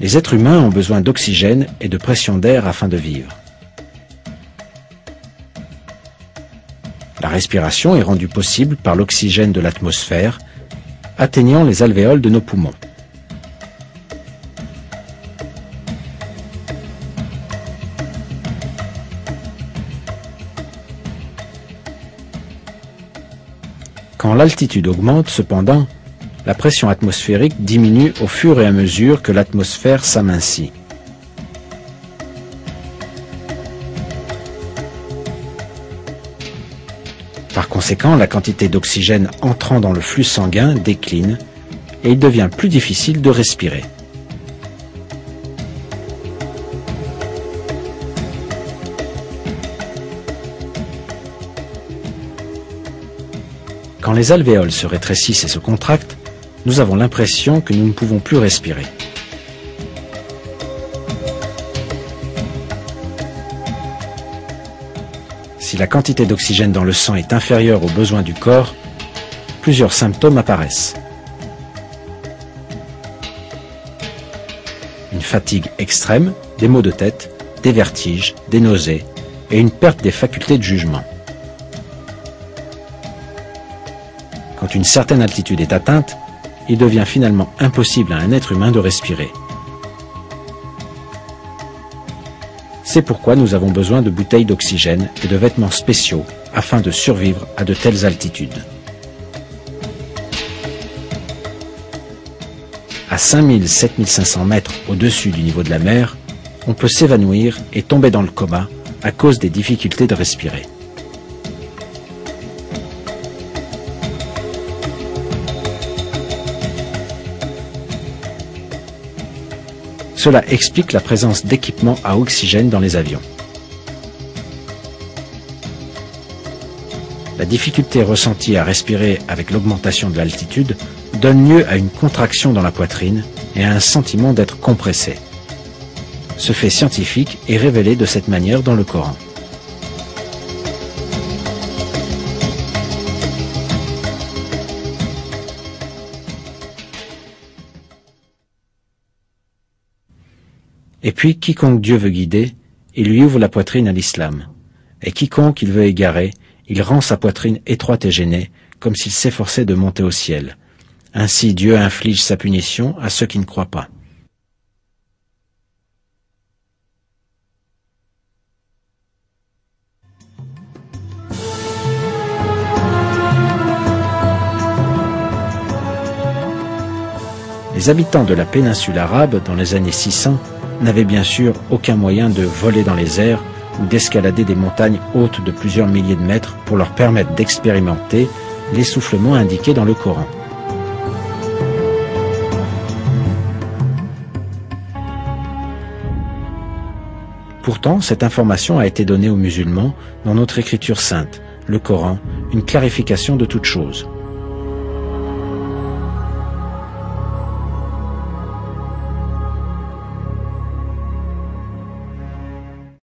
Les êtres humains ont besoin d'oxygène et de pression d'air afin de vivre. La respiration est rendue possible par l'oxygène de l'atmosphère, atteignant les alvéoles de nos poumons. Quand l'altitude augmente, cependant, la pression atmosphérique diminue au fur et à mesure que l'atmosphère s'amincit. Par conséquent, la quantité d'oxygène entrant dans le flux sanguin décline et il devient plus difficile de respirer. Quand les alvéoles se rétrécissent et se contractent, nous avons l'impression que nous ne pouvons plus respirer. Si la quantité d'oxygène dans le sang est inférieure aux besoins du corps, plusieurs symptômes apparaissent. Une fatigue extrême, des maux de tête, des vertiges, des nausées et une perte des facultés de jugement. Quand une certaine altitude est atteinte, il devient finalement impossible à un être humain de respirer. C'est pourquoi nous avons besoin de bouteilles d'oxygène et de vêtements spéciaux afin de survivre à de telles altitudes. À 5000-7500 mètres au-dessus du niveau de la mer, on peut s'évanouir et tomber dans le coma à cause des difficultés de respirer. Cela explique la présence d'équipements à oxygène dans les avions. La difficulté ressentie à respirer avec l'augmentation de l'altitude donne lieu à une contraction dans la poitrine et à un sentiment d'être compressé. Ce fait scientifique est révélé de cette manière dans le Coran. Et puis, quiconque Dieu veut guider, il lui ouvre la poitrine à l'islam. Et quiconque il veut égarer, il rend sa poitrine étroite et gênée, comme s'il s'efforçait de monter au ciel. Ainsi Dieu inflige sa punition à ceux qui ne croient pas. Les habitants de la péninsule arabe, dans les années 600, n'avaient bien sûr aucun moyen de voler dans les airs ou d'escalader des montagnes hautes de plusieurs milliers de mètres pour leur permettre d'expérimenter l'essoufflement indiqué dans le Coran. Pourtant, cette information a été donnée aux musulmans dans notre écriture sainte, le Coran, une clarification de toute chose.